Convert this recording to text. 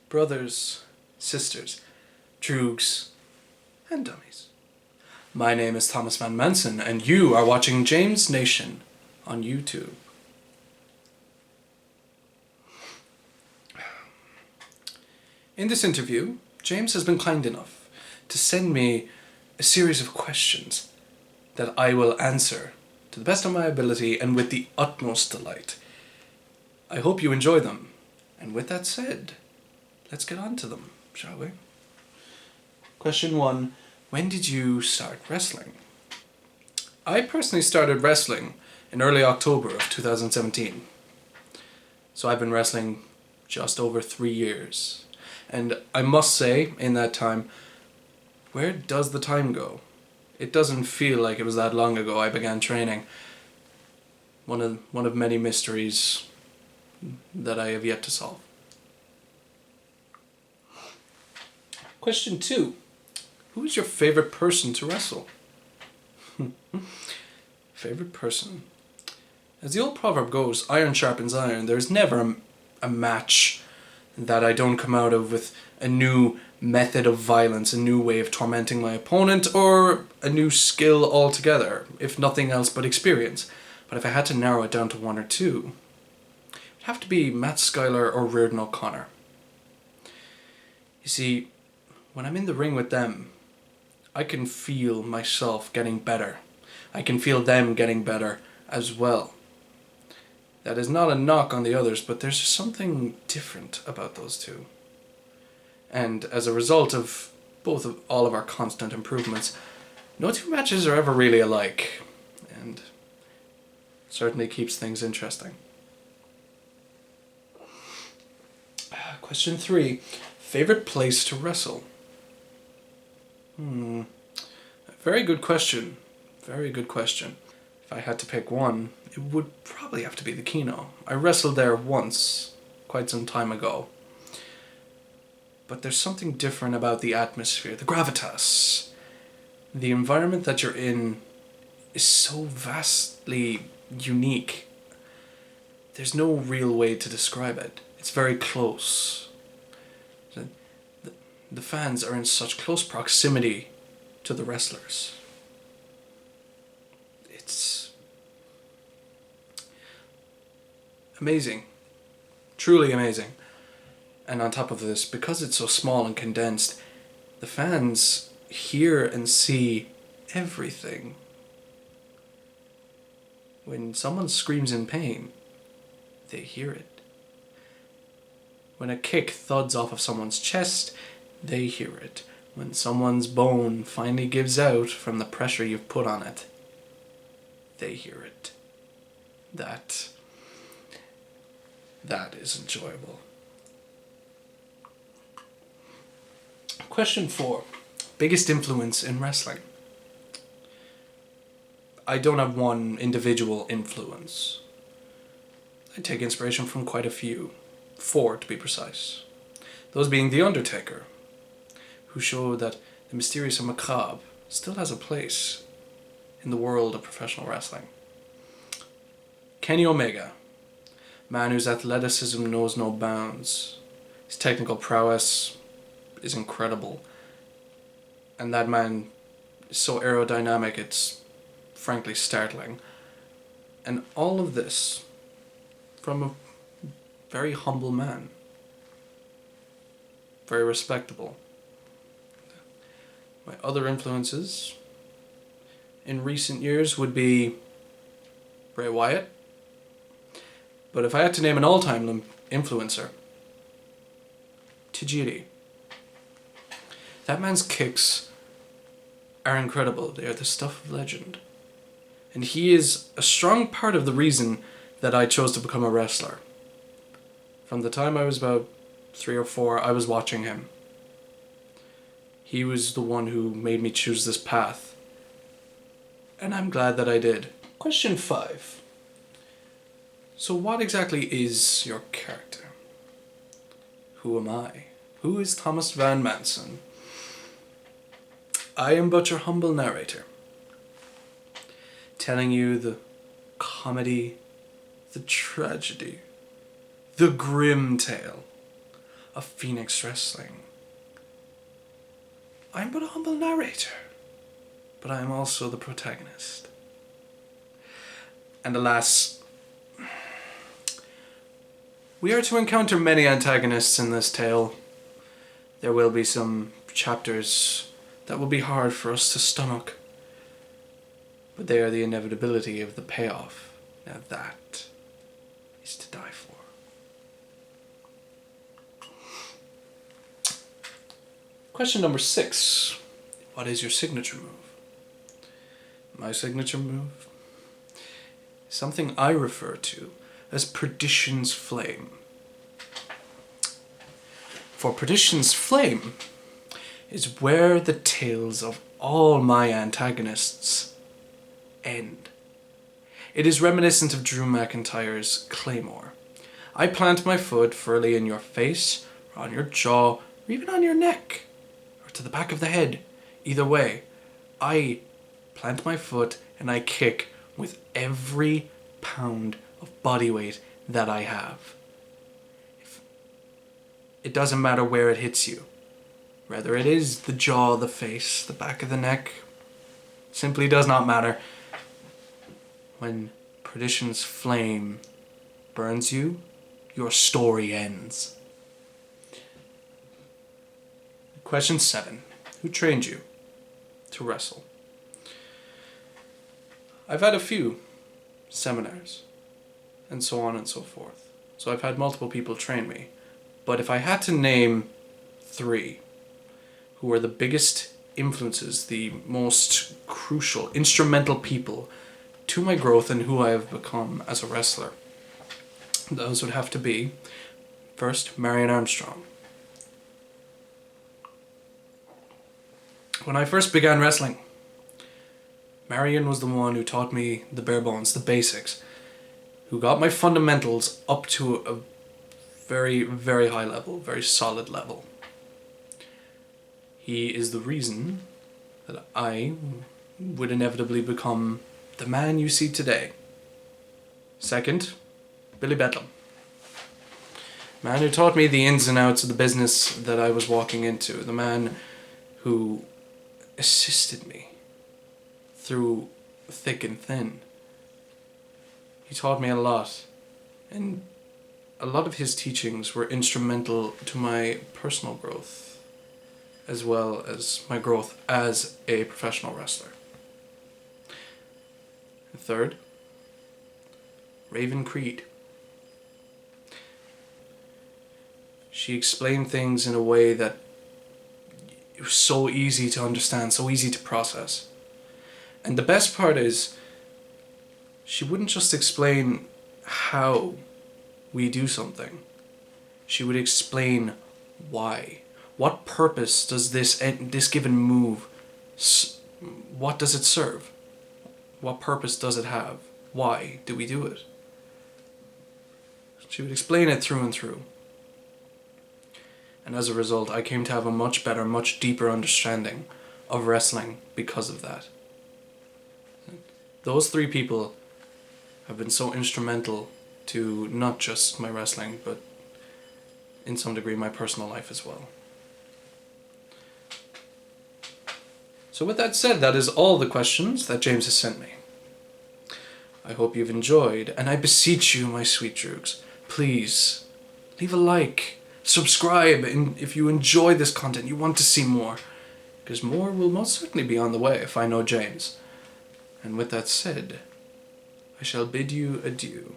brothers, sisters, droogs, and dummies. My name is Thomas Van Manson, and you are watching James Nation on YouTube. In this interview, James has been kind enough to send me a series of questions that I will answer to the best of my ability and with the utmost delight. I hope you enjoy them, and with that said, let's get on to them, shall we? Question 1. When did you start wrestling? I personally started wrestling in early October of 2017. So I've been wrestling just over 3 years. And I must say, in that time, where does the time go? It doesn't feel like it was that long ago I began training. One of many mysteries that I have yet to solve. Question 2. Who is your favorite person to wrestle? Favorite person? As the old proverb goes, iron sharpens iron. There's never a match that I don't come out of with a new method of violence, a new way of tormenting my opponent, or a new skill altogether, if nothing else but experience. But if I had to narrow it down to one or two, it'd have to be Matt Schuyler or Reardon O'Connor. You see, when I'm in the ring with them, I can feel myself getting better. I can feel them getting better as well. That is not a knock on the others, but there's just something different about those two. And as a result of all of our constant improvements, no two matches are ever really alike, and certainly keeps things interesting. Question 3. Favorite place to wrestle? Very good question. Very good question. If I had to pick one, it would probably have to be the Kino. I wrestled there once, quite some time ago. But there's something different about the atmosphere, the gravitas. The environment that you're in is so vastly unique. There's no real way to describe it. It's very close. The fans are in such close proximity to the wrestlers. It's amazing. Truly amazing. And on top of this, because it's so small and condensed, the fans hear and see everything. When someone screams in pain, they hear it. When a kick thuds off of someone's chest, they hear it. When someone's bone finally gives out from the pressure you've put on it, they hear it. That is enjoyable. Question 4. Biggest influence in wrestling? I don't have one individual influence. I take inspiration from quite a few. 4 to be precise. Those being The Undertaker, who showed that the mysterious and macabre still has a place in the world of professional wrestling. Kenny Omega, man whose athleticism knows no bounds. His technical prowess is incredible. And that man is so aerodynamic, it's frankly startling. And all of this from a very humble man. Very respectable. My other influences in recent years would be Bray Wyatt. But if I had to name an all-time influencer, Tajiri. That man's kicks are incredible. They are the stuff of legend. And he is a strong part of the reason that I chose to become a wrestler. From the time I was about 3 or 4, I was watching him. He was the one who made me choose this path. And I'm glad that I did. Question 5. So what exactly is your character? Who am I? Who is Thomas Van Manson? I am but your humble narrator, telling you the comedy, the tragedy, the grim tale of Phoenix Wrestling. I'm but a humble narrator, but I am also the protagonist. And alas, we are to encounter many antagonists in this tale. There will be some chapters that will be hard for us to stomach, but they are the inevitability of the payoff. Now that is to die for. Question number 6. What is your signature move? My signature move? Something I refer to as Perdition's Flame. For Perdition's Flame is where the tales of all my antagonists end. It is reminiscent of Drew McIntyre's Claymore. I plant my foot firmly in your face, or on your jaw, or even on your neck, or to the back of the head. Either way, I plant my foot and I kick with every pound of body weight that I have. It doesn't matter where it hits you. Whether it is the jaw, the face, the back of the neck, simply does not matter. When Perdition's Flame burns you, your story ends. Question 7. Who trained you to wrestle? I've had a few seminars, and so on and so forth. So I've had multiple people train me. But if I had to name 3 who were the biggest influences, the most crucial, instrumental people to my growth and who I have become as a wrestler, those would have to be, first, Marion Armstrong. When I first began wrestling, Marion was the one who taught me the bare bones, the basics, who got my fundamentals up to a very, very high level, very solid level. He is the reason that I would inevitably become the man you see today. Second, Billy Bedlam. Man who taught me the ins and outs of the business that I was walking into. The man who assisted me through thick and thin. He taught me a lot, and a lot of his teachings were instrumental to my personal growth, as well as my growth as a professional wrestler. And third, Raven Creed. She explained things in a way that it was so easy to understand, so easy to process. And the best part is, she wouldn't just explain how we do something. She would explain why. What purpose does this given move, what does it serve? What purpose does it have? Why do we do it? She would explain it through and through. And as a result, I came to have a much better, much deeper understanding of wrestling because of that. Those 3 people have been so instrumental to not just my wrestling, but in some degree my personal life as well. So with that said, that is all the questions that James has sent me. I hope you've enjoyed, and I beseech you, my sweet droogs, please leave a like, subscribe, and if you enjoy this content, you want to see more, because more will most certainly be on the way if I know James. And with that said, I shall bid you adieu.